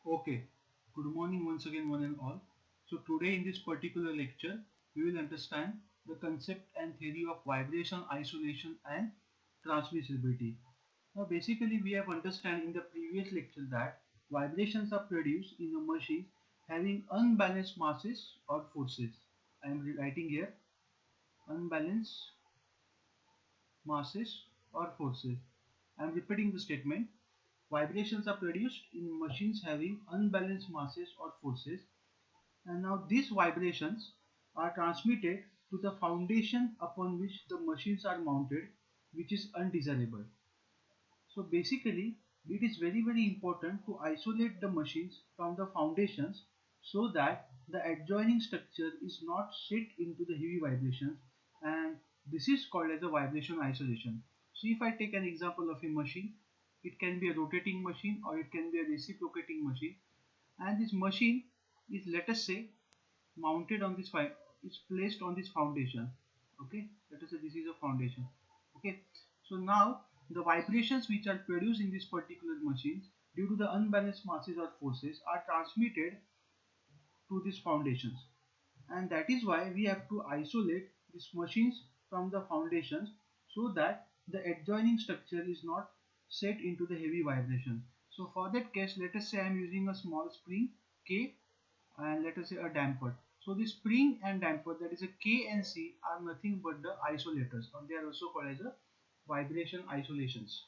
Okay, good morning once again, one and all. So, today in this particular lecture, we will understand the concept and theory of vibration, isolation, and transmissibility. Now, basically, we have understand in the previous lecture that vibrations are produced in a machine having unbalanced masses or forces. I am writing here unbalanced masses or forces. I am repeating the statement. Vibrations are produced in machines having unbalanced masses or forces, and now these vibrations are transmitted to the foundation upon which the machines are mounted, which is undesirable. So basically, it is very important to isolate the machines from the foundations so that the adjoining structure is not set into the heavy vibrations, and this is called as a vibration isolation. So if I take an example of a machine, it can be a rotating machine or it can be a reciprocating machine, and this machine is, let us say, mounted on this is placed on this foundation. Okay, let us say this is a foundation. Okay, so now the vibrations which are produced in this particular machines due to the unbalanced masses or forces are transmitted to these foundations, and that is why we have to isolate these machines from the foundations so that the adjoining structure is not set into the heavy vibration. So for that case, let us say I am using a small spring K and let us say a damper. So the spring and damper, that is a K and C, are nothing but the isolators, or they are also called as a vibration isolations.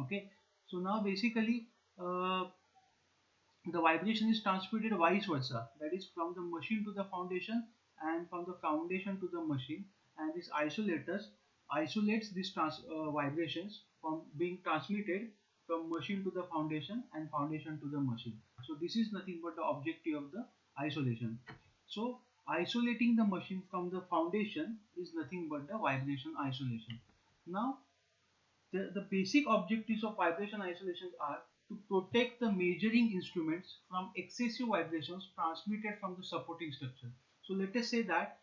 Okay, so now basically uh, the vibration is transmitted vice versa, that is from the machine to the foundation and from the foundation to the machine, and this isolators isolates these vibrations from being transmitted from machine to the foundation and foundation to the machine. So this is nothing but the objective of the isolation. So isolating the machine from the foundation is nothing but the vibration isolation. Now the basic objectives of vibration isolations are to protect the measuring instruments from excessive vibrations transmitted from the supporting structure. So let us say that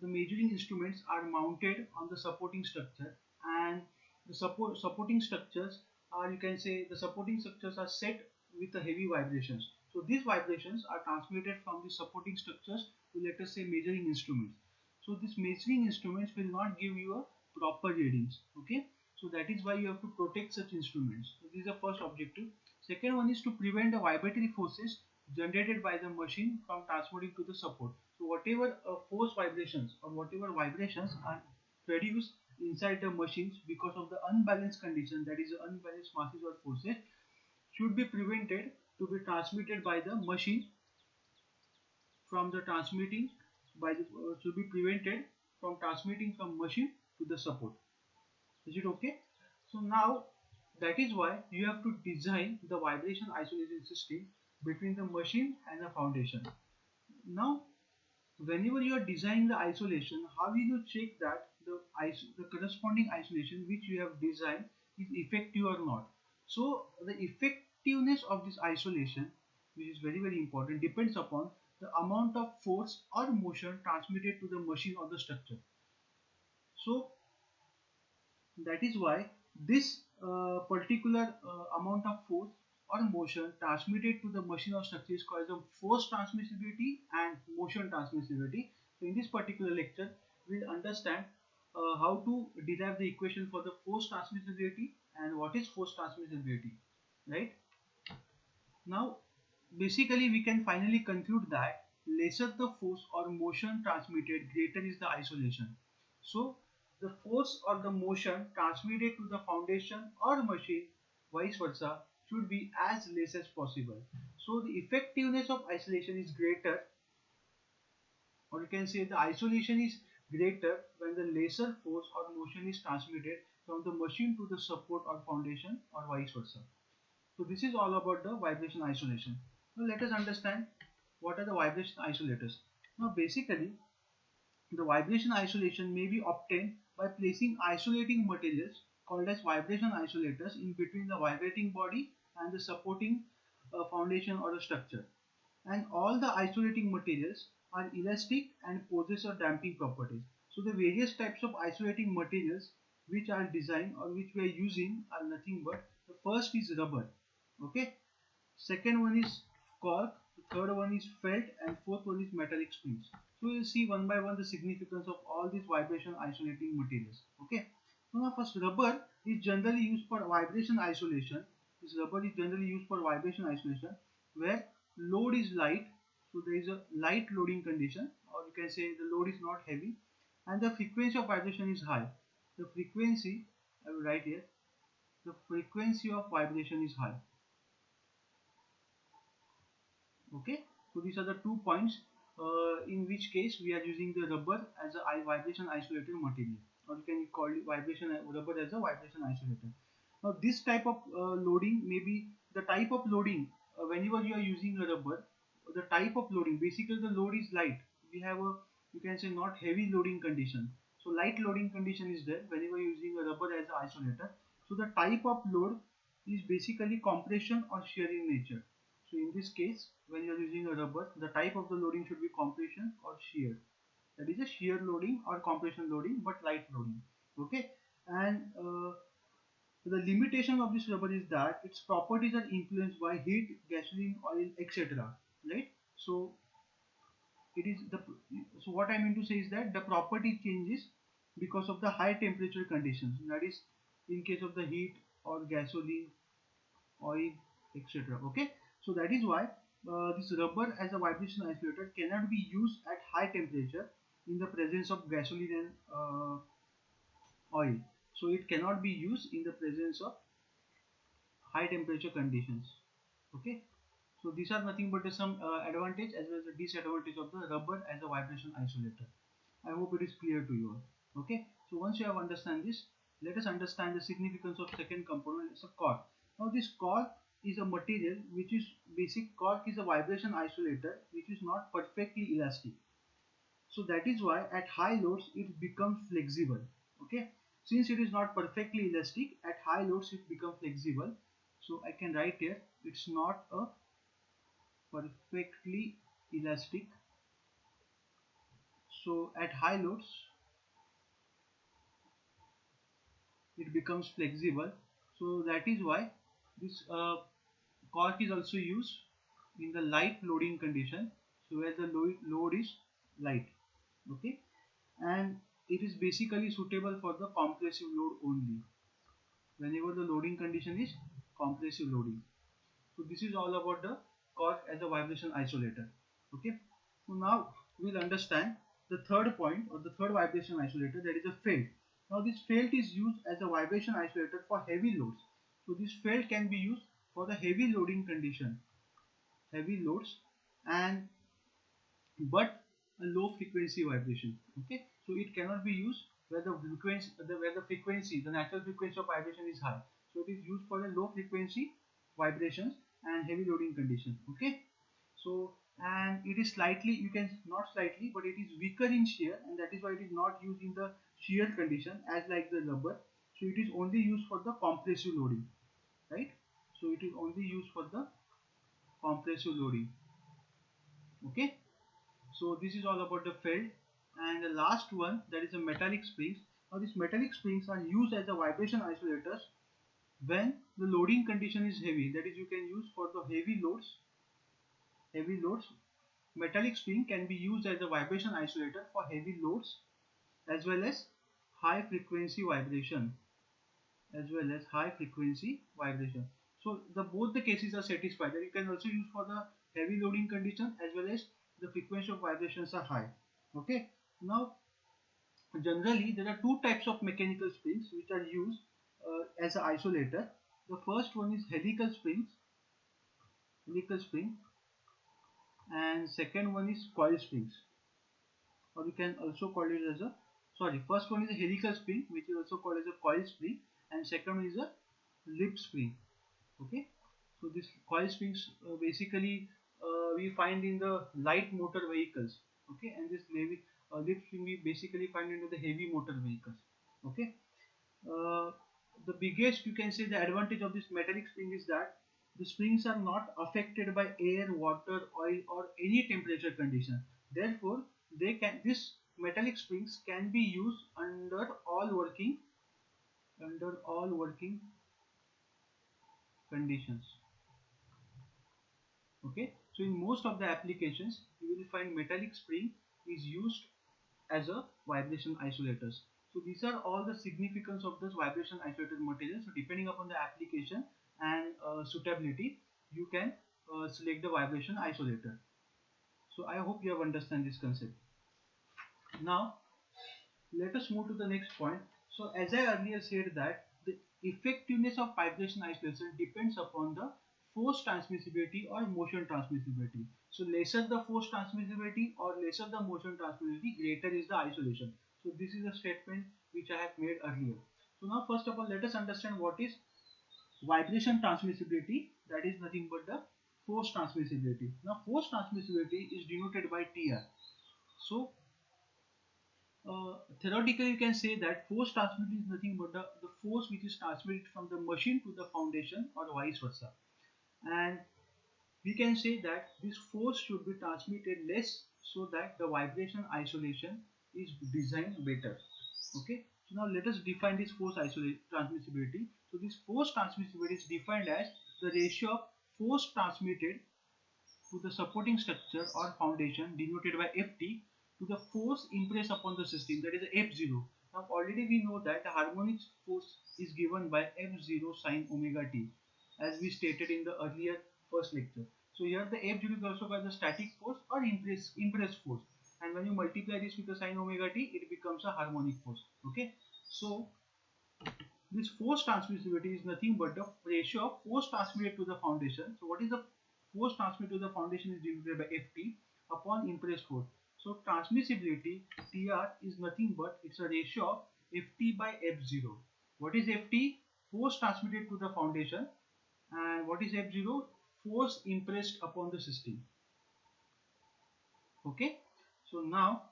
the measuring instruments are mounted on the supporting structure, and the supporting structures are, you can say, the supporting structures are set with the heavy vibrations. So these vibrations are transmitted from the supporting structures to, let us say, measuring instruments. So these measuring instruments will not give you a proper readings. Okay, so that is why you have to protect such instruments. So this is the first objective. Second one is to prevent the vibratory forces generated by the machine from transmitting to the support. So whatever force vibrations or whatever vibrations are produced inside the machines because of the unbalanced condition, that is unbalanced masses or forces, should be prevented to be transmitted by the machine from the transmitting by the should be prevented from transmitting from machine to the support. Is it okay? So now that is why you have to design the vibration isolation system between the machine and the foundation. Now whenever you are designing the isolation, how will you check that the corresponding isolation which you have designed is effective or not? So the effectiveness of this isolation, which is very important, depends upon the amount of force or motion transmitted to the machine or the structure. So that is why this particular amount of force or motion transmitted to the machine or structure is called the force transmissibility and motion transmissibility. So in this particular lecture, we'll understand how to derive the equation for the force transmissibility and what is force transmissibility, right? Now, basically we can finally conclude that lesser the force or motion transmitted, greater is the isolation. So, the force or the motion transmitted to the foundation or machine, vice versa, should be as less as possible. So, the effectiveness of isolation is greater, or you can say the isolation is greater when the lesser force or motion is transmitted from the machine to the support or foundation, or vice versa. So this is all about the vibration isolation. Now let us understand what are the vibration isolators. Now basically the vibration isolation may be obtained by placing isolating materials called as vibration isolators in between the vibrating body and the supporting foundation or the structure. And all the isolating materials are elastic and possess a damping properties. So the various types of isolating materials which are designed or which we are using are nothing but, the first is rubber. Okay, second one is cork, the third one is felt, and fourth one is metallic springs. So we'll see one by one the significance of all these vibration isolating materials. Okay. So now first, rubber is generally used for vibration isolation. This rubber is generally used for vibration isolation where load is light. So there is a light loading condition, or you can say the load is not heavy, and the frequency of vibration is high. The frequency, I will write here, the frequency of vibration is high. Okay, so these are the 2 points in which case we are using the rubber as a vibration isolator material, or you can call it vibration rubber as a vibration isolator. Now this type of loading may be the type of loading whenever you are using a rubber, the type of loading, basically the load is light. We have a, you can say, not heavy loading condition. So light loading condition is there whenever you are using a rubber as an isolator. So the type of load is basically compression or shear in nature. So in this case, when you are using a rubber, the type of the loading should be compression or shear. That is a shear loading or compression loading, but light loading. Okay, and the limitation of this rubber is that its properties are influenced by heat, gasoline, oil, etc. Right? So it is the, so what I mean to say is that the property changes because of the high temperature conditions. That is, in case of the heat or gasoline, oil, etc. Okay, so that is why this rubber as a vibration isolator cannot be used at high temperature in the presence of gasoline and oil. So it cannot be used in the presence of high temperature conditions. Okay, so these are nothing but some advantage as well as the disadvantage of the rubber as a vibration isolator. I hope it is clear to you all. Okay, so once you have understand this, let us understand the significance of second component. It's a cork. Now this cork is a material which is basic. Cork is a vibration isolator which is not perfectly elastic. So that is why at high loads it becomes flexible. Okay, since it is not perfectly elastic, at high loads it becomes flexible. So I can write here, it's not a perfectly elastic. So at high loads it becomes flexible. So that is why this cork is also used in the light loading condition, so where the load is light. Okay, and it is basically suitable for the compressive load only, whenever the loading condition is compressive loading. So this is all about the cork as a vibration isolator. Okay, so now we'll understand the third point, or the third vibration isolator, that is a felt. Now this felt is used as a vibration isolator for heavy loads. So this felt can be used for the heavy loading condition, heavy loads, and but a low frequency vibration. Okay, so it cannot be used where the frequency, the natural frequency of vibration is high. So it is used for the low frequency vibrations and heavy loading condition. Okay, so and it is slightly, you can, not slightly, but it is weaker in shear, and that is why it is not used in the shear condition as like the rubber. So it is only used for the compressive loading, right? So it is only used for the compressive loading. Okay, so this is all about the felt. And the last one, that is the metallic springs. Now these metallic springs are used as a vibration isolators when the loading condition is heavy. That is, you can use for the heavy loads. Heavy loads, metallic spring can be used as a vibration isolator for heavy loads as well as high frequency vibration. So the both the cases are satisfied. That you can also use for the heavy loading condition as well as the frequency of vibrations are high. Okay. Now generally there are two types of mechanical springs which are used as an isolator. The first one is helical spring, and second one is coil springs, or you can also call it as a, sorry, first one is a helical spring which is also called as a coil spring, and second one is a lip spring. Okay, so this coil springs basically we find in the light motor vehicles. Okay, and this lip spring we basically find into the heavy motor vehicles. Okay, uh, the biggest, you can say, the advantage of this metallic spring is that the springs are not affected by air, water, oil, or any temperature condition. Therefore this metallic springs can be used under all working conditions. Okay, so in most of the applications you will find metallic spring is used as a vibration isolators. So these are all the significance of this vibration isolated material. So depending upon the application and suitability, you can select the vibration isolator. So I hope you have understand this concept. Now let us move to the next point. So as I earlier said that the effectiveness of vibration isolation depends upon the force transmissibility or motion transmissibility. So lesser the force transmissibility or lesser the motion transmissibility, greater is the isolation. So this is a statement which I have made earlier. So now first of all let us understand what is vibration transmissibility. That is nothing but the force transmissibility. Now force transmissibility is denoted by TR. So theoretically you can say that force transmitted is nothing but the force which is transmitted from the machine to the foundation or vice versa, and we can say that this force should be transmitted less so that the vibration isolation is designed better. Okay, so now let us define this force transmissibility. So this force transmissibility is defined as the ratio of force transmitted to the supporting structure or foundation denoted by Ft to the force impressed upon the system, that is F0. Now already we know that the harmonic force is given by F0 sine omega t, as we stated in the earlier first lecture. So here the F0 is also called the static force or impressed force, and when you multiply this with the sine omega t, it becomes a harmonic force. Okay, so this force transmissibility is nothing but the ratio of force transmitted to the foundation. So what is the force transmitted to the foundation is divided by Ft upon impressed force. So transmissibility Tr is nothing but it's a ratio of Ft by F0. What is Ft? Force transmitted to the foundation. And what is F0? Force impressed upon the system. Okay. So now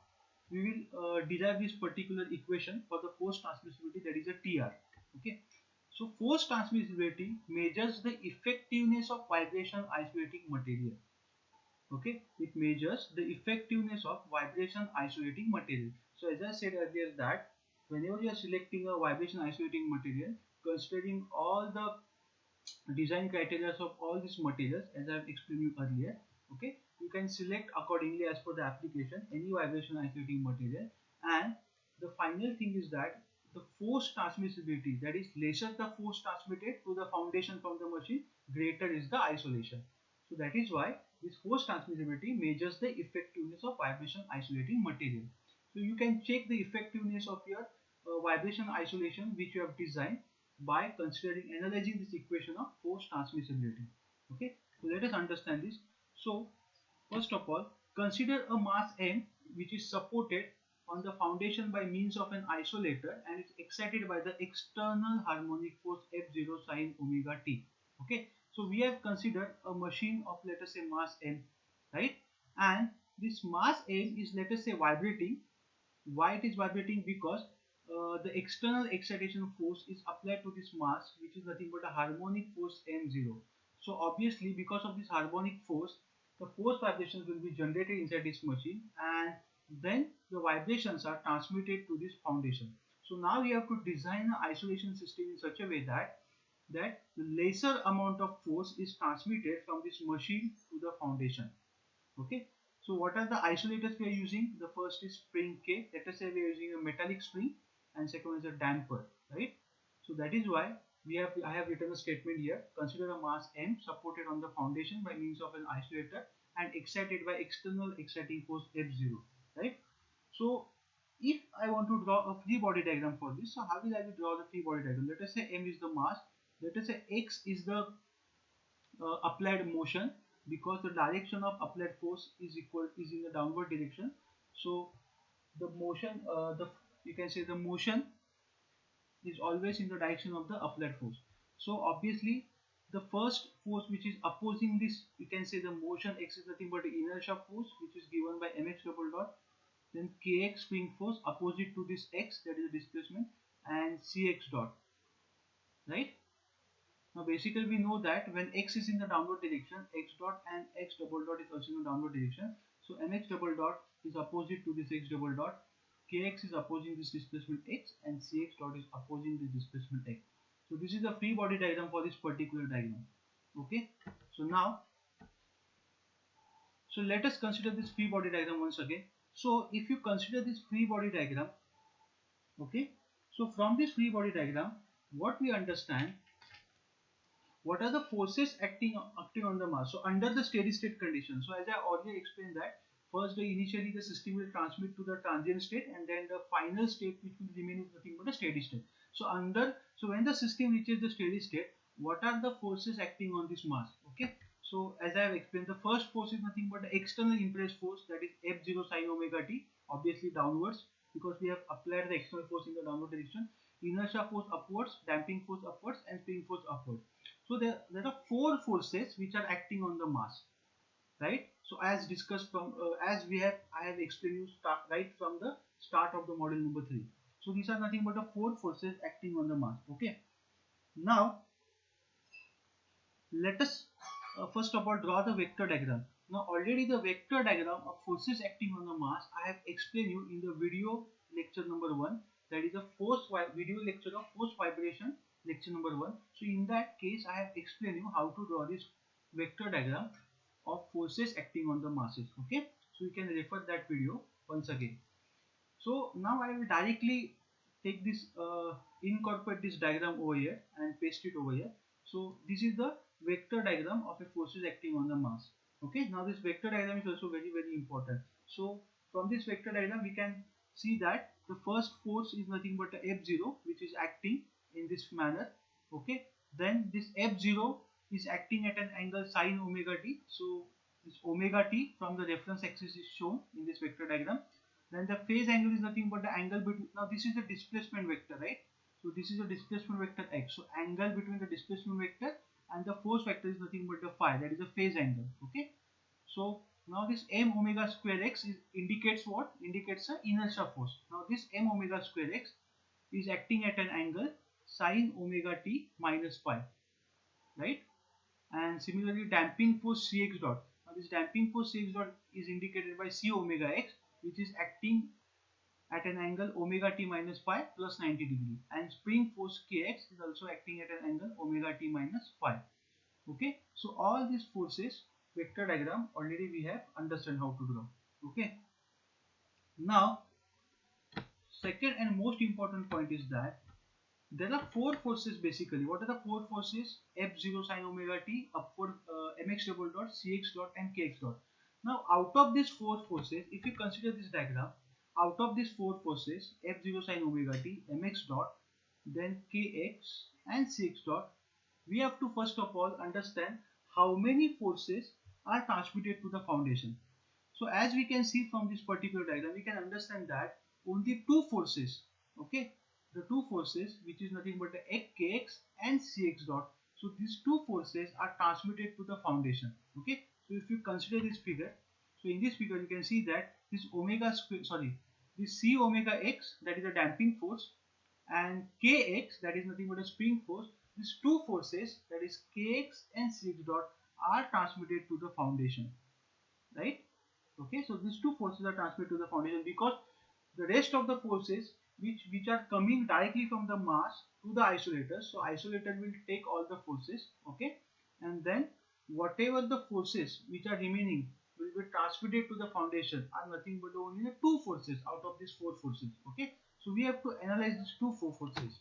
we will derive this particular equation for the force transmissibility, that is a Tr. Okay. So force transmissibility measures the effectiveness of vibration isolating material. Okay, it measures the effectiveness of vibration isolating material. So as I said earlier that whenever you are selecting a vibration isolating material, considering all the design criteria of all these materials as I have explained you earlier, okay, you can select accordingly as per the application any vibration isolating material, and the final thing is that the force transmissibility, that is lesser the force transmitted to the foundation from the machine, greater is the isolation. So that is why this force transmissibility measures the effectiveness of vibration isolating material. So you can check the effectiveness of your vibration isolation which you have designed by considering analyzing this equation of force transmissibility. Okay, so let us understand this. So first of all, consider a mass m which is supported on the foundation by means of an isolator and is excited by the external harmonic force F0 sine omega t. Okay, so we have considered a machine of, let us say, mass m, right? And this mass m is, let us say, vibrating. Why it is vibrating? Because the external excitation force is applied to this mass, which is nothing but a harmonic force m0. So obviously because of this harmonic force, the force vibrations will be generated inside this machine, and then the vibrations are transmitted to this foundation. So now we have to design an isolation system in such a way that the lesser amount of force is transmitted from this machine to the foundation. Okay, so what are the isolators we are using? The first is spring K. Let us say we are using a metallic spring, and second one is a damper, right? So that is why I have written a statement here. Consider a mass m supported on the foundation by means of an isolator and excited by external exciting force F0, right? So if I want to draw a free body diagram for this, so how will I draw the free body diagram? Let us say m is the mass. Let us say x is the applied motion, because the direction of applied force is in the downward direction. So the motion, the you can say the motion is always in the direction of the applied force. So obviously the first force which is opposing this, you can say the motion x is nothing but the inertia force, which is given by mx double dot, then kx spring force opposite to this x, that is the displacement, and cx dot, right? Now basically we know that when x is in the downward direction, x dot and x double dot is also in the downward direction. So mx double dot is opposite to this x double dot, kx is opposing this displacement x, and cx dot is opposing this displacement x. So this is the free body diagram for this particular diagram. Okay. So now So let us consider this free body diagram once again. So if you consider this free body diagram, okay, so from this free body diagram, what we understand, what are the forces acting on the mass? So under the steady state condition, so as I already explained that first initially the system will transmit to the transient state, and then the final state which will remain is nothing but a steady state. So when the system reaches the steady state, what are the forces acting on this mass? Okay, so as I have explained, the first force is nothing but the external impressed force, that is F0 sine omega t, obviously downwards, because we have applied the external force in the downward direction. Inertia force upwards, damping force upwards, and spring force upwards. So there are four forces which are acting on the mass, right? So as discussed from I have explained you right from the start of the model number 3. So these are nothing but the four forces acting on the mass. Okay. Now let us first of all draw the vector diagram. Now already the vector diagram of forces acting on the mass I have explained you in the video lecture number 1, that is a video lecture of force vibration, lecture number 1. So in that case I have explained you how to draw this vector diagram of forces acting on the masses. Okay, so you can refer that video once again. So now I will directly take this incorporate this diagram over here and paste it over here. So this is the vector diagram of a forces acting on the mass. Okay, now this vector diagram is also very important. So from this vector diagram we can see that the first force is nothing but a F0 which is acting in this manner. Okay, then this F0 is acting at an angle sine omega t. So this omega t from the reference axis is shown in this vector diagram. Then the phase angle is nothing but the angle between, now this is the displacement vector, right? So this is a displacement vector x. So angle between the displacement vector and the force vector is nothing but the phi, that is the phase angle. Okay, so now this m omega square x indicates what? Indicates the inertia force. Now this m omega square x is acting at an angle sine omega t minus phi, right? And similarly damping force Cx dot. Now this damping force Cx dot is indicated by C omega x, which is acting at an angle omega t minus phi plus 90 degree, and spring force Kx is also acting at an angle omega t minus phi. Okay, so all these forces vector diagram already we have understood how to draw. Okay, now second and most important point is that there are four forces basically. What are the four forces? F0 sine omega t, upward mx double dot, Cx dot, and Kx dot. Now out of these four forces, if you consider this diagram, out of these four forces, F0 sine omega t, mx dot, then Kx and Cx dot, we have to first of all understand how many forces are transmitted to the foundation. So as we can see from this particular diagram, we can understand that only two forces, okay, the two forces which is nothing but the Kx and Cx dot. So these two forces are transmitted to the foundation. Okay, so if you consider this figure, so in this figure you can see that this omega square, this C omega x, that is a damping force, and Kx, that is nothing but a spring force. These two forces, that is Kx and Cx dot, are transmitted to the foundation, right? Okay, so these two forces are transmitted to the foundation because the rest of the forces which are coming directly from the mass to the isolator, so isolator will take all the forces, okay, and then whatever the forces which are remaining will be transmitted to the foundation are nothing but only the two forces out of these four forces. Okay, so we have to analyze these four forces.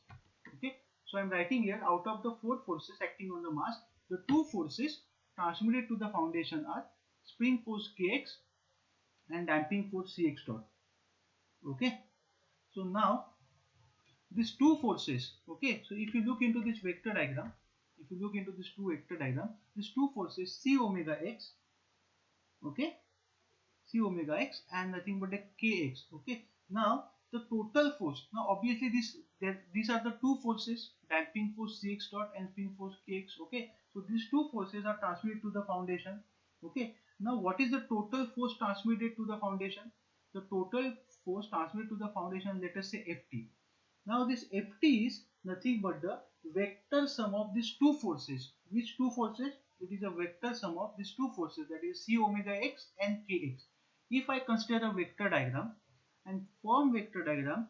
Okay, so I'm writing here, out of the four forces acting on the mass, the two forces transmitted to the foundation are spring force Kx and damping force Cx dot. Okay, so now these two forces, okay, so if you look into this vector diagram, if you look into this vector diagram, these two forces C omega x, okay, C omega x and nothing but a Kx. Okay, now the total force, now obviously these are the two forces, damping force Cx dot and spring force Kx. Okay, so these two forces are transmitted to the foundation. Okay, now what is the total force transmitted to the foundation? The total force transmitted to the foundation, let us say Ft. Now this Ft is nothing but the vector sum of these two forces. Which two forces? It is a vector sum of these two forces, that is C omega x and Kx. If I consider a vector diagram and form vector diagram,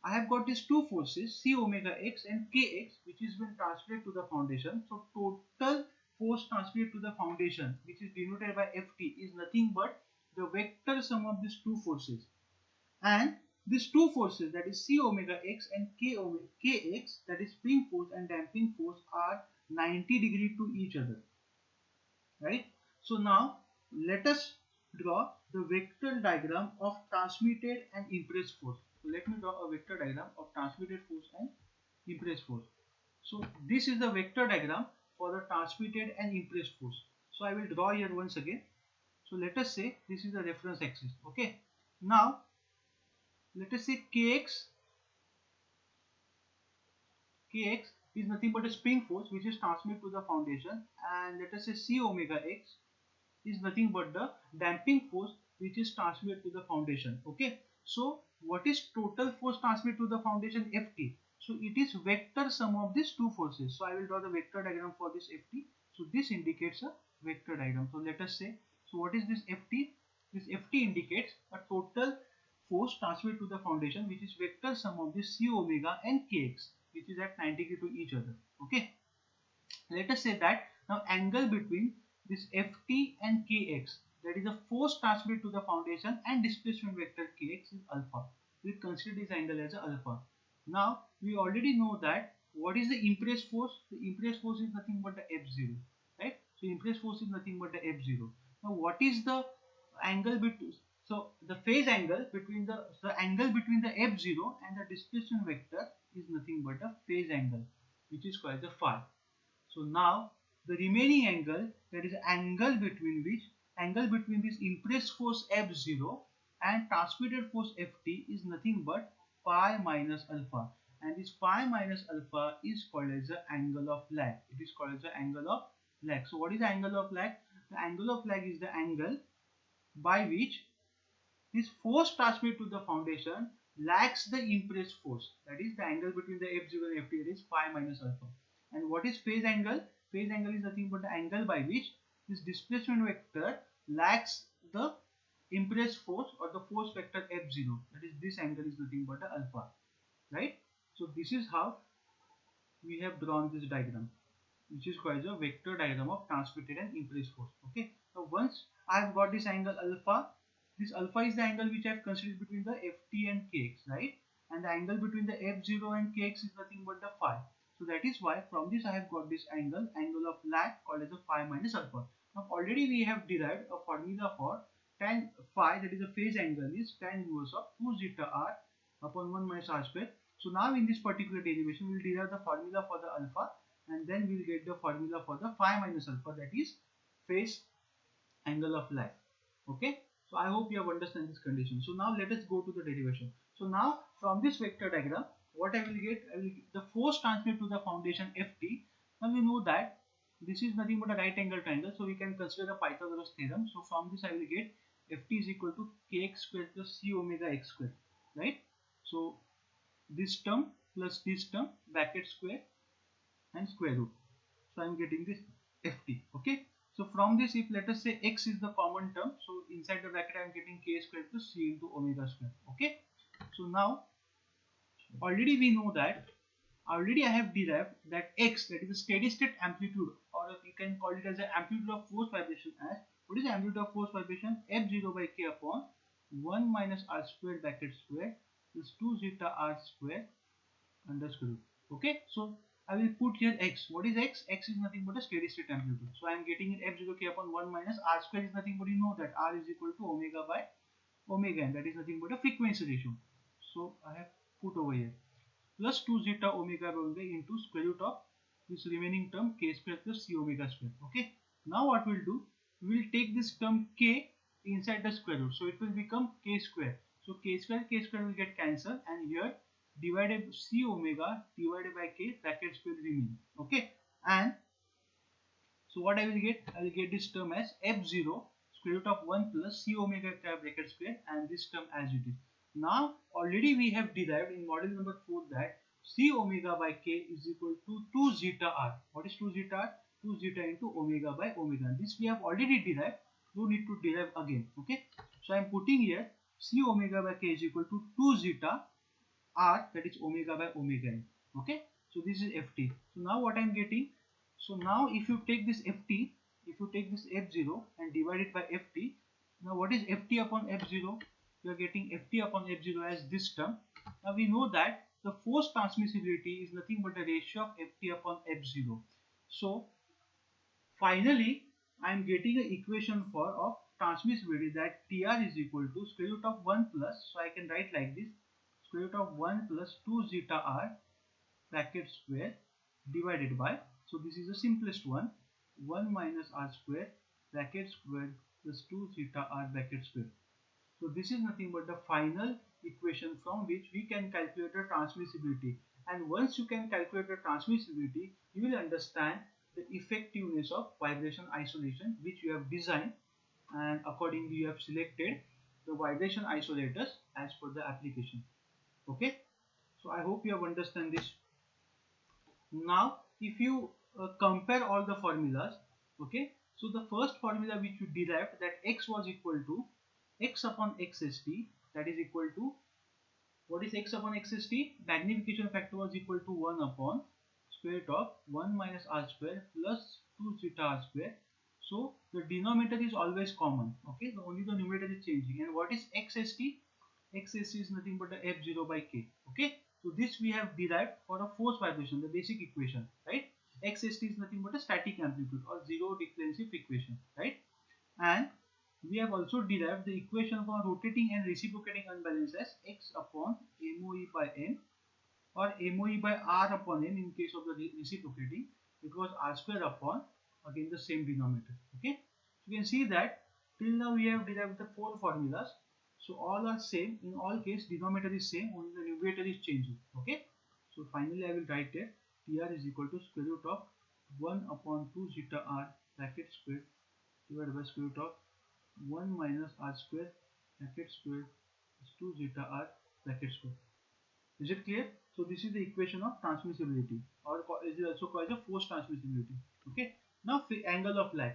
I have got these two forces C omega x and Kx which is been transmitted to the foundation. So total force transmitted to the foundation, which is denoted by Ft, is nothing but the vector sum of these two forces. And these two forces, that is C omega x and K omega kx, that is spring force and damping force, are 90 degrees to each other, right? So now let us draw the vector diagram of transmitted and impressed force. So let me draw a vector diagram of transmitted force and impressed force. So this is the vector diagram for the transmitted and impressed force. So I will draw here once again. So let us say this is the reference axis. Okay. Now let us say kx is nothing but a spring force which is transmitted to the foundation, and let us say C omega x is nothing but the damping force which is transmitted to the foundation. Okay. So what is total force transmitted to the foundation? Ft. So it is vector sum of these two forces. So I will draw the vector diagram for this Ft. So this indicates a vector diagram. So let us say, so what is this Ft? This Ft indicates a total force transmitted to the foundation, which is vector sum of this C omega and Kx, which is at 90 degrees to each other. Okay. Let us say that now angle between this Ft and Kx, that is the force transmitted to the foundation, and displacement vector Kx is alpha. We consider this angle as alpha. Now we already know that what is the impressed force? The impressed force is nothing but the F0, right? So impressed force is nothing but the F0. Now what is the angle between? So the phase angle between the angle between the F0 and the displacement vector is nothing but a phase angle, which is called the phi. So now the remaining angle, that is angle between this impressed force F0 and transmitted force Ft, is nothing but phi minus alpha, and this phi minus alpha is called as the angle of lag. It is called as the angle of lag. So what is the angle of lag? The angle of lag is the angle by which this force transmitted to the foundation lags the impressed force. That is the angle between the F0 and Ft, that is phi minus alpha. And what is phase angle? Phase angle is nothing but the angle by which this displacement vector lags the impressed force or the force vector F0. That is, this angle is nothing but the alpha, right? So this is how we have drawn this diagram, which is called a vector diagram of transmitted and impressed force. Okay. So once I have got this angle alpha, this alpha is the angle which I have considered between the Ft and Kx, right? And the angle between the F0 and Kx is nothing but the phi. So that is why from this I have got this angle of lag, called as a phi minus alpha. Now already we have derived a formula for tan phi, that is a phase angle, is tan inverse of 2 zeta r upon 1 minus r square. So now in this particular derivation we will derive the formula for the alpha, and then we will get the formula for the phi minus alpha, that is phase angle of lag. Okay. So I hope you have understood this condition. So now let us go to the derivation. So now from this vector diagram, what I will get? I will get the force transmitted to the foundation Ft. Now we know that this is nothing but a right angle triangle, so we can consider the Pythagoras theorem. So from this I will get Ft is equal to Kx square plus C omega x square, right? So this term plus this term, bracket square and square root. So I am getting this Ft. Okay. So from this, if let us say x is the common term, so inside the bracket I am getting k square plus c into omega square. Okay. So now already we know that I have derived that x, that is the steady state amplitude, or you can call it as the amplitude of force vibration, as what is the amplitude of force vibration? F0 by k upon 1 minus r square bracket square plus 2 zeta r square under square root. Okay. So I will put here x. What is x? X is nothing but a steady state amplitude. So I am getting it F0 k upon 1 minus r square is nothing but, you know that r is equal to omega by omega, and that is nothing but a frequency ratio. So I have put over here plus 2 zeta omega by omega into square root of this remaining term k square plus c omega square. Okay. Now what we'll do? We will take this term k inside the square root. So it will become k square. So k square will get cancelled, and here divided c omega divided by k bracket square remain. Okay. And so what I will get? I will get this term as f0 square root of 1 plus c omega bracket square, and this term as it is. Now already we have derived in model number 4 that c omega by k is equal to 2 zeta r. What is 2 zeta r? 2 zeta into omega by omega. This we have already derived. No need to derive again. Okay. So I am putting here c omega by k is equal to 2 zeta r, that is omega by omega n. Okay. So this is Ft. So now what I am getting? So now if you take this ft, if you take this f0 and divide it by ft, now what is ft upon f0? You are getting ft upon f0 as this term. Now we know that the force transmissibility is nothing but the ratio of ft upon f0. So finally I am getting an equation for of transmissibility, that Tr is equal to square root of 1 plus, so I can write like this, square root of 1 plus 2 zeta r bracket square divided by, so this is the simplest one, 1 minus r square bracket square plus 2 zeta r bracket square. So this is nothing but the final equation from which we can calculate the transmissibility. And once you can calculate the transmissibility, you will understand the effectiveness of vibration isolation which you have designed, and accordingly you have selected the vibration isolators as per the application. Okay, so I hope you have understand this. Now if you compare all the formulas, okay, so the first formula which you derived, that x was equal to x upon xst, that is equal to, what is x upon xst? Magnification factor was equal to 1 upon square root of 1 minus r square plus 2 zeta r square. So the denominator is always common, okay, so only the numerator is changing. And what is xst? xst is nothing but the f0 by k, okay. So this we have derived for a force vibration, the basic equation, right? xst is nothing but a static amplitude or zero frequency equation, right? And we have also derived the equation for rotating and reciprocating unbalance as x upon moe by n, or moe by r upon n in case of the reciprocating. It was r square upon, again the same denominator, okay. You can see that till now we have derived the four formulas, so all are same, in all case denominator is same, only the numerator is changing, okay. So finally I will write that Tr is equal to square root of 1 upon 2 zeta r bracket square divided by square root of 1 minus r square bracket square is 2 zeta r bracket square. Is it clear? So this is the equation of transmissibility, or is also called the force transmissibility. Okay. Now angle of lag.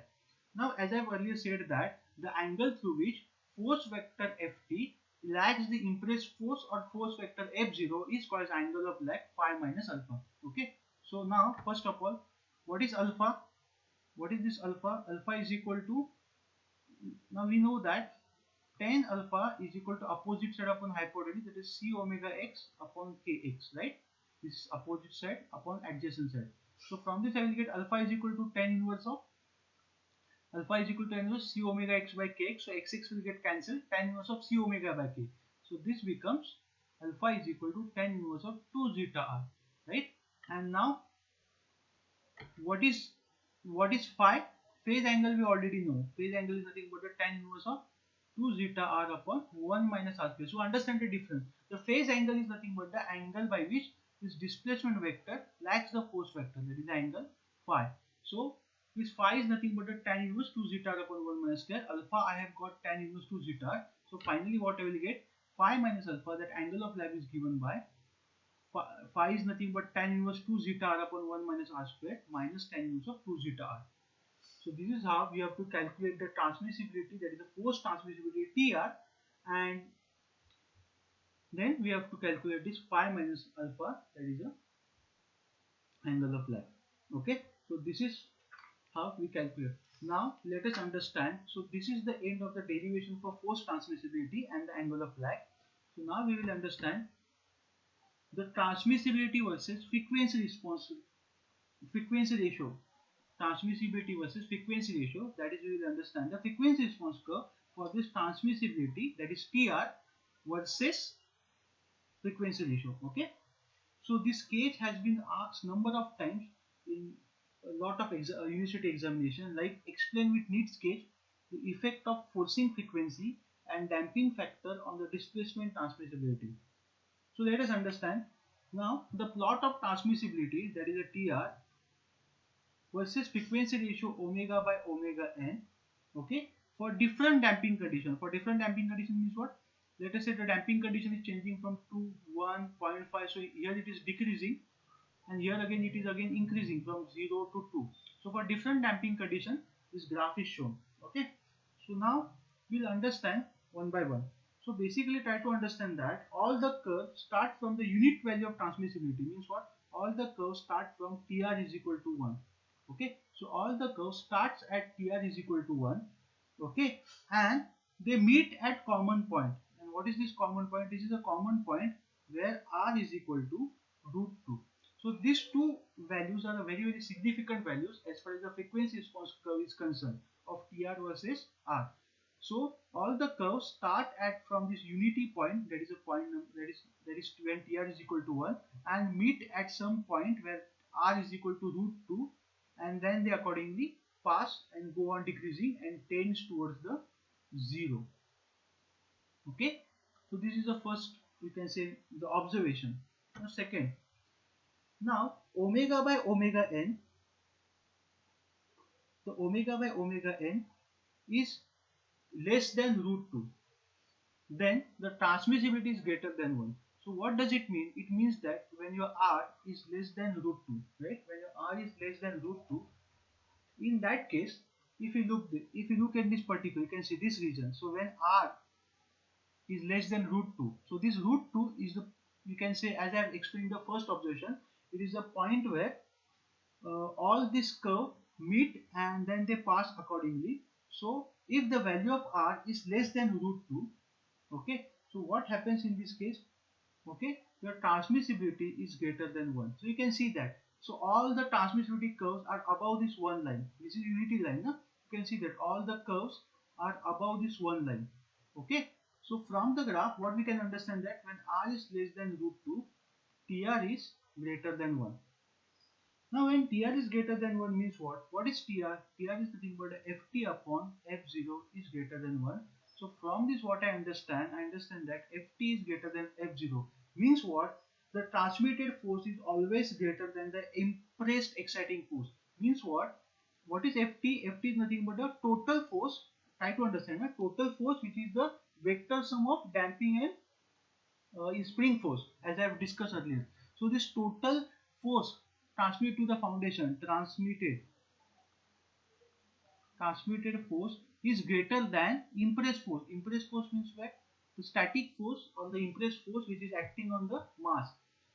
Now as I have earlier said that the angle through which force vector Ft lags the impressed force or force vector F0 is called as angle of lag phi minus alpha. Okay. So now first of all, what is alpha? What is this alpha? Alpha is equal to, now we know that tan alpha is equal to opposite side upon hypotenuse, that is c omega x upon kx, right? This is opposite side upon adjacent side. So from this I will get alpha is equal to tan inverse of, alpha is equal to tan inverse c omega x by kx. So x will get cancelled, tan inverse of c omega by k. So this becomes alpha is equal to tan inverse of 2 zeta r, right? And now what is phi? Phase angle we already know. Phase angle is nothing but the tan inverse of 2 zeta r upon 1 minus r square. So understand the difference. The phase angle is nothing but the angle by which this displacement vector lags the force vector, that is the angle phi. So this phi is nothing but the tan inverse 2 zeta r upon 1 minus square. Alpha I have got tan inverse 2 zeta r. So finally what I will get, phi minus alpha, that angle of lag is given by phi is nothing but tan inverse 2 zeta r upon 1 minus r square minus tan inverse of 2 zeta r. So this is how we have to calculate the transmissibility, that is the force transmissibility Tr, and then we have to calculate this phi minus alpha, that is the angle of lag. Okay, so this is how we calculate. Now let us understand. So this is the end of the derivation for force transmissibility and the angle of lag. So now we will understand the transmissibility versus frequency response, frequency ratio. Transmissibility versus frequency ratio, that is we will understand the frequency response curve for this transmissibility, that is Tr versus frequency ratio. Okay, so this case has been asked number of times in a lot of university examination, like explain with Nitz gauge the effect of forcing frequency and damping factor on the displacement transmissibility. So let us understand now the plot of transmissibility, that is a Tr versus frequency ratio omega by omega n, okay, for different damping condition. For different damping condition means what? Let us say the damping condition is changing from 2, 1, 0.5, so here it is decreasing, and here again it is again increasing from 0 to 2. So for different damping condition this graph is shown. Okay, so now we'll understand one by one. So basically try to understand that all the curves start from the unit value of transmissibility, means what? All the curves start from Tr is equal to 1. Okay, so all the curves starts at TR is equal to 1. Okay, and they meet at common point. And what is this common point? This is a common point where R is equal to root 2. So these two values are very significant values as far as the frequency response curve is concerned of TR versus R. So all the curves start at from this unity point, that is a point that is when TR is equal to 1, and meet at some point where R is equal to root 2, and then they accordingly pass and go on decreasing and tends towards the 0. Okay, so this is the first, you can say, the observation. Now second, now omega by omega n, the omega by omega n is less than root 2, then the transmissibility is greater than 1. So what does it mean? It means that when your R is less than root 2, right? When your R is less than root 2, in that case, if you look at this particular, you can see this region. So when R is less than root 2, so this root 2 is the, you can say, as I have explained the first observation, it is a point where all this curve meet and then they pass accordingly. So if the value of R is less than root 2, okay, so what happens in this case? Okay, your transmissibility is greater than 1. So you can see that. So all the transmissibility curves are above this one line. This is unity line. No? You can see that all the curves are above this one line. Okay, so from the graph, what we can understand that when R is less than root 2, TR is greater than 1. Now when TR is greater than 1 means what? What is TR? TR is nothing but Ft upon F0 is greater than 1. So from this what I understand that Ft is greater than F0. Means what? The transmitted force is always greater than the impressed exciting force. Means what? What is Ft? Ft is nothing but the total force. Try to understand that total force, which is the vector sum of damping and spring force, as I have discussed earlier. So this total force transmitted to the foundation, transmitted force is greater than impressed force. Impressed force means what? The static force or the impressed force which is acting on the mass.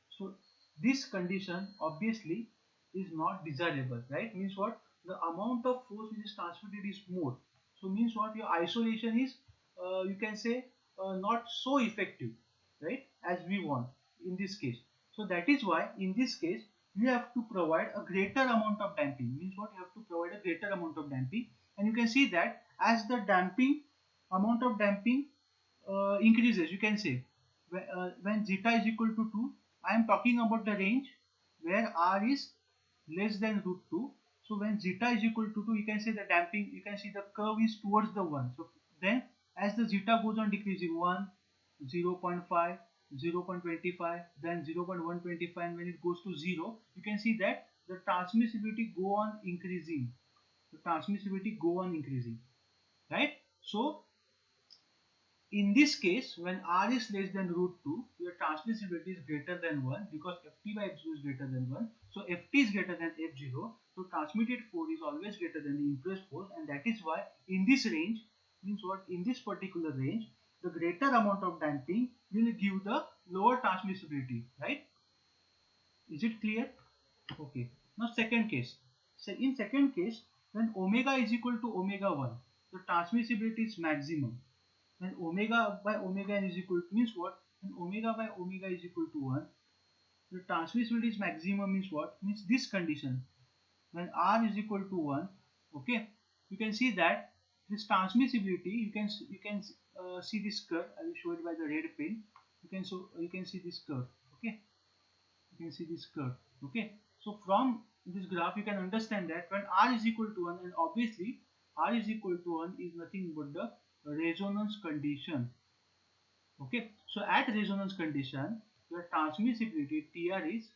So this condition obviously is not desirable, right? Means what? The amount of force which is transmitted is more. So means what? Your isolation is, you can say, not so effective, right, as we want in this case. So that is why in this case you have to provide a greater amount of damping. Means what? You have to provide a greater amount of damping, and you can see that as the damping amount of damping increases, you can say, when zeta is equal to 2, I am talking about the range where R is less than root 2. So when zeta is equal to 2, you can say the damping, you can see the curve is towards the 1. So then as the zeta goes on decreasing, 1, 0 0.5, 0 0.25, then 0 0.125, and when it goes to 0, you can see that the transmissibility go on increasing. Right? So in this case, when R is less than root 2, your transmissibility is greater than 1 because Ft by F0 is greater than 1. So Ft is greater than F0. So transmitted force is always greater than the impressed force, and that is why in this range, means what? In this particular range, the greater amount of damping will give the lower transmissibility, right? Is it clear? Okay. Now second case. So in second case, when omega is equal to omega 1, the transmissibility is maximum. When omega by omega n is equal to, means what? When omega by omega is equal to 1, the transmissibility is maximum means what? Means this condition. When R is equal to 1, okay, you can see that this transmissibility, you can see this curve. I will show it by the red pen. You can see this curve, okay. You can see this curve, okay. So from this graph you can understand that when R is equal to 1, and obviously R is equal to 1 is nothing but the resonance condition, okay. So at resonance condition, your transmissibility TR is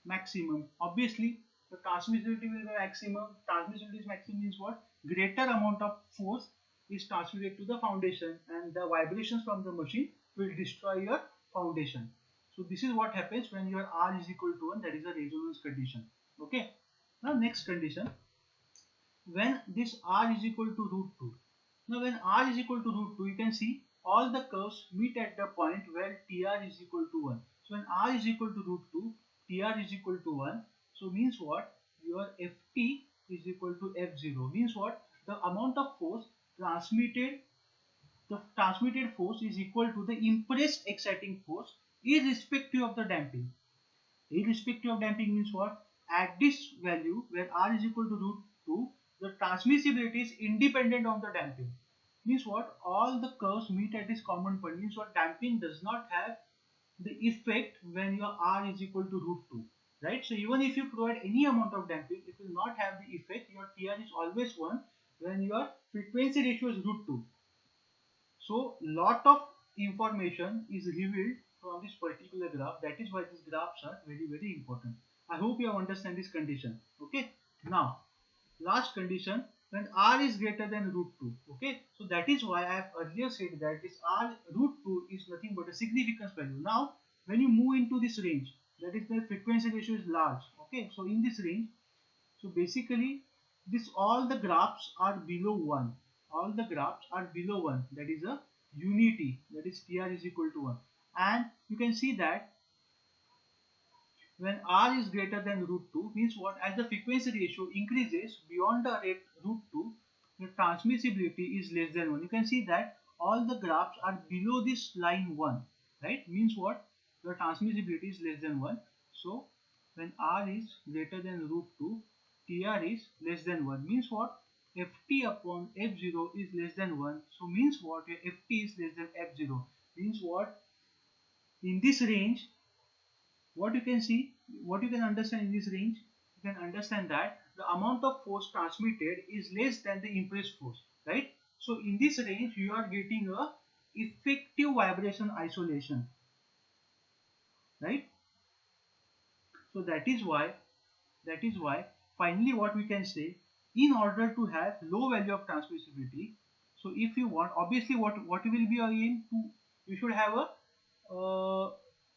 maximum. Obviously the transmissibility will be maximum. Transmissibility is maximum means what? Greater amount of force is transmitted to the foundation, and the vibrations from the machine will destroy your foundation. So this is what happens when your R is equal to 1, that is a resonance condition, okay. Now next condition, when this R is equal to root 2. Now when R is equal to root 2, you can see all the curves meet at the point where TR is equal to 1. So when R is equal to root 2, TR is equal to 1. So means what? Your Ft is equal to F0. Means what? The amount of force transmitted, the transmitted force is equal to the impressed exciting force irrespective of the damping. Irrespective of damping means what? At this value where R is equal to root 2, the transmissibility is independent of the damping. Means what? All the curves meet at this common point. Means what? Damping does not have the effect when your R is equal to root 2. Right? So even if you provide any amount of damping, it will not have the effect. Your TR is always 1 when your frequency ratio is root 2. So lot of information is revealed from this particular graph. That is why these graphs are very important. I hope you have understand this condition. Okay. Now last condition, when R is greater than root 2. Okay. So that is why I have earlier said that this R root 2 is nothing but a significance value. Now when you move into this range, that is the frequency ratio is large. Okay. So in this range, so basically this all the graphs are below 1. All the graphs are below 1. That is a unity. That is TR is equal to 1. And you can see that when R is greater than root 2 means what? As the frequency ratio increases beyond the rate root 2, the transmissibility is less than 1. You can see that all the graphs are below this line 1. Right? Means what? The transmissibility is less than 1. So when R is greater than root 2, TR is less than 1. Means what? Ft upon F0 is less than 1. So means what? Ft is less than F0. Means what? In this range, what you can see, what you can understand in this range, you can understand that the amount of force transmitted is less than the impressed force, right? So in this range you are getting a effective vibration isolation, right? So that is why finally what we can say, in order to have low value of transmissibility, so if you want, obviously what will be your aim to, you should have a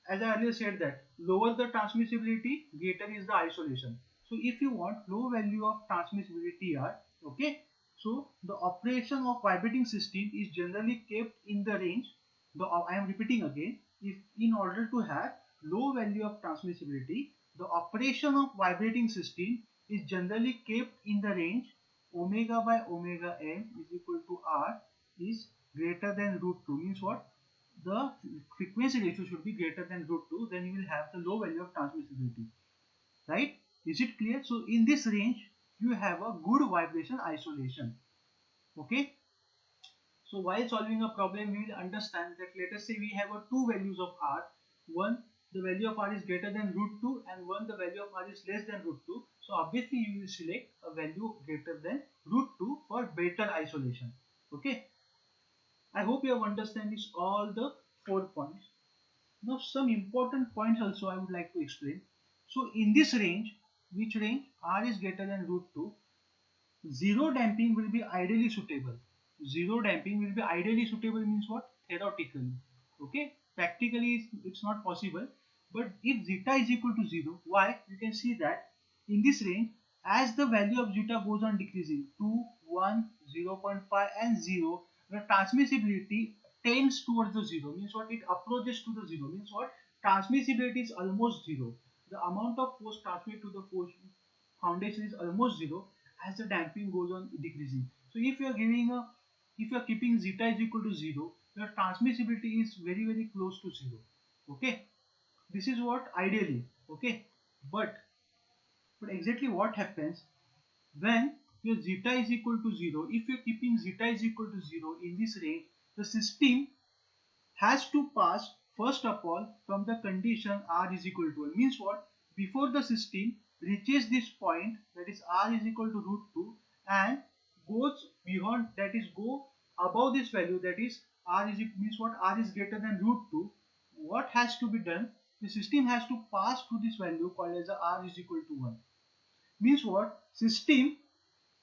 as I earlier said that lower the transmissibility, greater is the isolation. So if you want low value of transmissibility TR, okay, so the operation of vibrating system is generally kept in the range. I am repeating again, if in order to have low value of transmissibility, the operation of vibrating system is generally kept in the range omega by omega m is equal to R is greater than root 2. Means what? The frequency ratio should be greater than root 2, then you will have the low value of transmissibility, right? Is it clear? So in this range you have a good vibration isolation. Okay, so while solving a problem we will understand that, let us say we have two values of R. One, the value of R is greater than root 2, and one, the value of R is less than root 2. So obviously you will select a value greater than root 2 for better isolation. Okay, I hope you have understand this all the 4 points. Now some important points also I would like to explain. So in this range, which range? R is greater than root 2, zero damping will be ideally suitable. Zero damping will be ideally suitable means what? Theoretically. Okay, practically it's not possible. But if zeta is equal to 0, why? You can see that in this range, as the value of zeta goes on decreasing, 2, 1, 0.5 and 0, the transmissibility tends towards the 0. Means what? It approaches to the 0. Means what? Transmissibility is almost 0. The amount of force transmitted to the force foundation is almost 0 as the damping goes on decreasing. So if you are keeping zeta is equal to 0, your transmissibility is very close to 0. Okay, this is what ideally. Okay, but exactly what happens when your zeta is equal to 0? If you are keeping zeta is equal to 0 in this range, the system has to pass first of all from the condition R is equal to 1. Means what? Before the system reaches this point, that is R is equal to root 2, and goes beyond, that is go above this value, that is R is, means what? R is greater than root 2. What has to be done? The system has to pass to this value called as R is equal to 1. Means what? System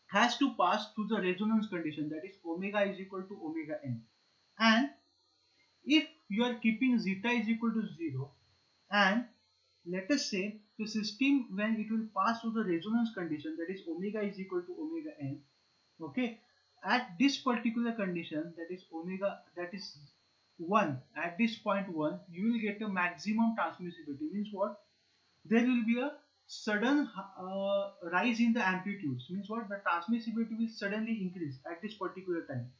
has to pass through the resonance condition, that is omega is equal to omega n. And if you are keeping zeta is equal to 0, and let us say the system, when it will pass through the resonance condition, that is omega is equal to omega n, okay, at this particular condition, that is omega, that is 1, at this point 1, you will get a maximum transmissibility. Means what? There will be a sudden rise in the amplitudes. Means what? The transmissibility will suddenly increase at this particular time.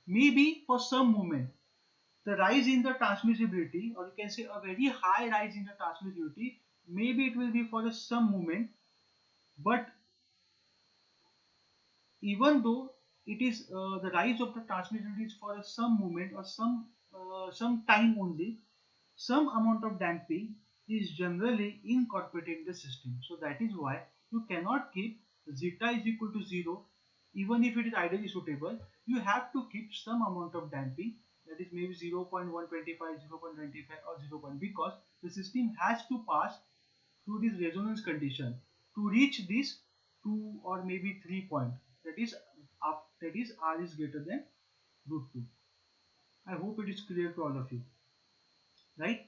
Maybe for some moment, the rise in the transmissibility, or you can say a very high rise in the transmissibility, maybe it will be for some moment, but even though it is the rise of the transmissibility is for some moment or some time only, some amount of damping is generally incorporated in the system. So that is why you cannot keep zeta is equal to 0 even if it is ideally suitable. You have to keep some amount of damping, that is maybe 0.125, 0.25 or 0. Because the system has to pass through this resonance condition to reach this 2 or maybe 3 point, that is R is greater than root 2. I hope it is clear to all of you, right?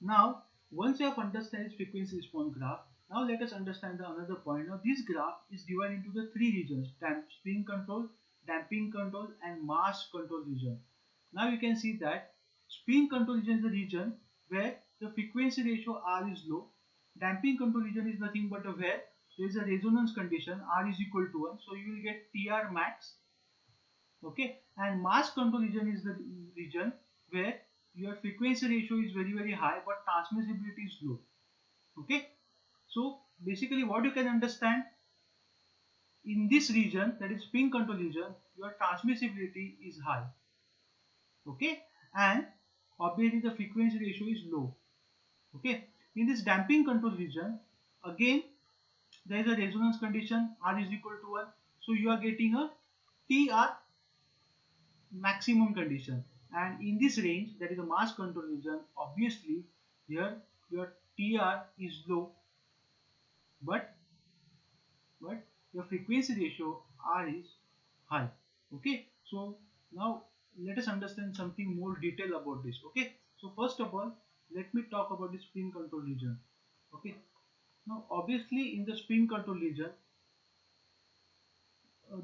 Now, once you have understood this frequency response graph, now let us understand the another point. Now, this graph is divided into the three regions: spin control, damping control, and mass control region. Now you can see that spin control region is the region where the frequency ratio R is low. Damping control region is nothing but where there is a resonance condition R is equal to 1, so you will get TR max. Okay, and mass control region is the region where your frequency ratio is very high but transmissibility is low. Okay, so basically what you can understand, in this region, that is spin control region, your transmissibility is high. Okay, and obviously the frequency ratio is low. Okay, in this damping control region, again there is a resonance condition R is equal to 1, so you are getting a TR maximum condition, and in this range, that is a mass control region, obviously here your TR is low but your frequency ratio R is high. Okay, so now let us understand something more detail about this. Okay, so first of all, let me talk about the spin control region. Okay, now obviously in the spin control region,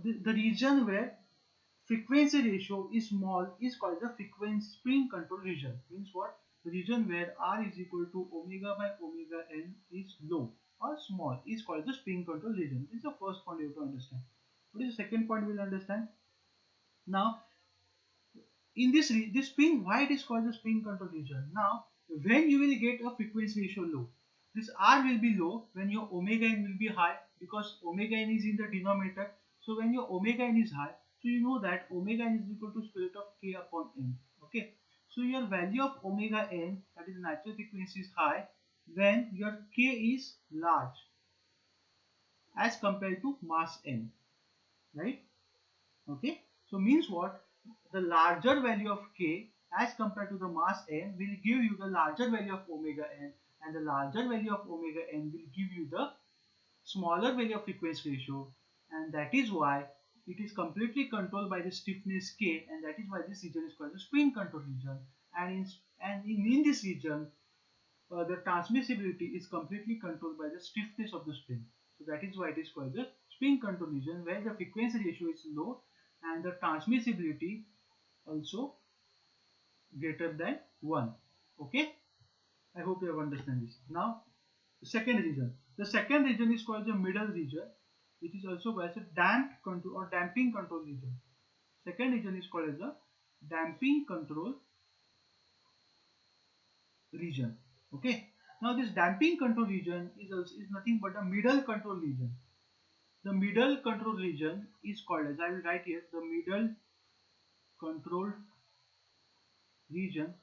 the region where frequency ratio is small is called the frequency spin control region. Means what? The region where R is equal to omega by omega n is low or small is called the spin control region. This is the first point you have to understand. What is the second point we will understand? Now, in this spin, why it is called the spin control region? Now, when you will get a frequency ratio low, this R will be low when your omega n will be high, because omega n is in the denominator. So when your omega n is high, so you know that omega n is equal to square root of k upon n. Okay, so your value of omega n, that is natural frequency, is high when your k is large as compared to mass n, right? Okay, so means what? The larger value of k as compared to the mass n will give you the larger value of omega n, and the larger value of omega n will give you the smaller value of frequency ratio, and that is why it is completely controlled by the stiffness k, and that is why this region is called the spin control region. And in this region, the transmissibility is completely controlled by the stiffness of the spin. So that is why it is called the spin control region, where the frequency ratio is low and the transmissibility also greater than 1. Okay, I hope you have understand this. Now, the second region. The second region is called the middle region, which is also called as a damped control or damping control region. Second region is called as the damping control region. Okay. Now this damping control region is nothing but a middle control region. The middle control region is called as, I will write here, the middle control region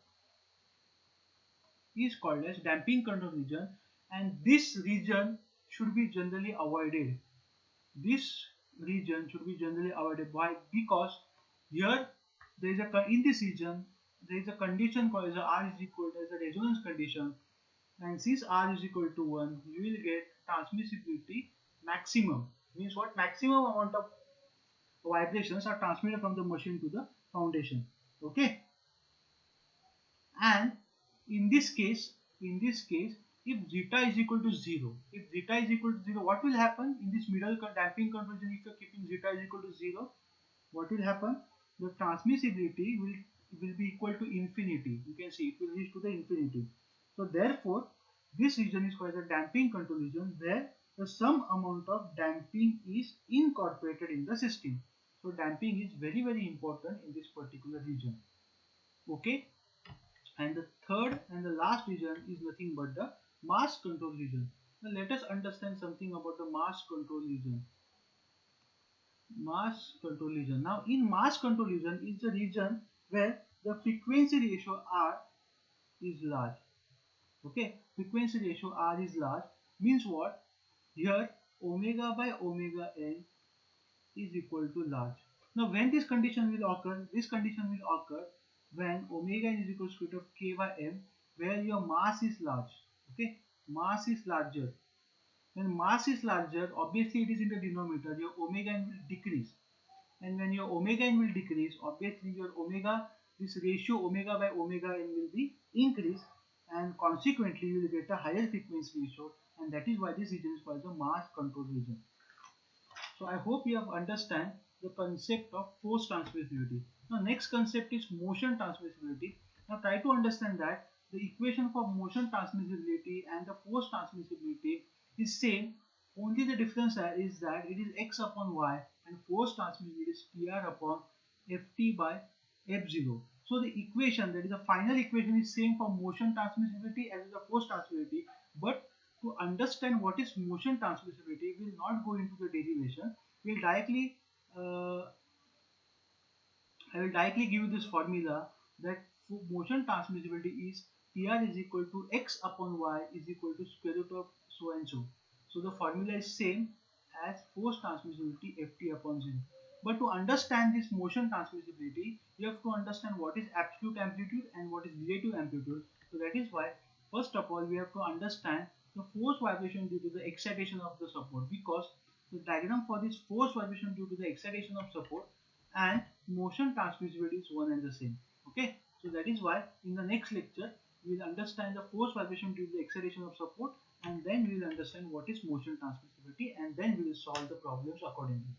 is called as damping control region, and this region should be generally avoided. This region should be generally avoided. Why? Because here there is in this region there is a condition called as R is equal to as a resonance condition, and since R is equal to 1, you will get transmissibility maximum. Means what? Maximum amount of vibrations are transmitted from the machine to the foundation. Okay, and in this case, if zeta is equal to 0, what will happen in this middle damping conversion? If you are keeping zeta is equal to 0, what will happen? The transmissibility will be equal to infinity. You can see it will reach to the infinity. So therefore, This region is called the damping control region, where some amount of damping is incorporated in the system. So damping is very important in this particular region. Okay, and the third and the last region is nothing but the mass control region. Now let us understand something about the mass control region. Mass control region. Now in mass control region is the region where the frequency ratio R is large. Okay, frequency ratio R is large means what? Here omega by omega n is equal to large. Now when this condition will occur? This condition will occur when omega n is equal to square root of k by m, where your mass is large. Okay, mass is larger. When mass is larger, obviously it is in the denominator, your omega n will decrease. And when your omega n will decrease, obviously your omega, this ratio omega by omega n will be increased, and consequently you will get a higher frequency ratio, and that is why this region is called the mass control region. So I hope you have understand the concept of force transmissibility. Now next concept is motion transmissibility. Now try to understand that the equation for motion transmissibility and the force transmissibility is same, only the difference is that it is x upon y and force transmissibility is Pr upon Ft by F0. So the equation, that is the final equation, is same for motion transmissibility as well as force transmissibility, but to understand what is motion transmissibility, we will not go into the derivation. We'll directly I will directly give you this formula that motion transmissibility is Pr is equal to x upon y is equal to square root of so and so. So the formula is same as force transmissibility Ft upon 0. But to understand this motion transmissibility, you have to understand what is absolute amplitude and what is relative amplitude. So that is why first of all we have to understand the force vibration due to the excitation of the support, because the diagram for this force vibration due to the excitation of support and motion transmissibility is one and the same. Okay, so that is why in the next lecture we will understand the force vibration due to the excitation of support, and then we will understand what is motion transmissibility, and then we will solve the problems accordingly.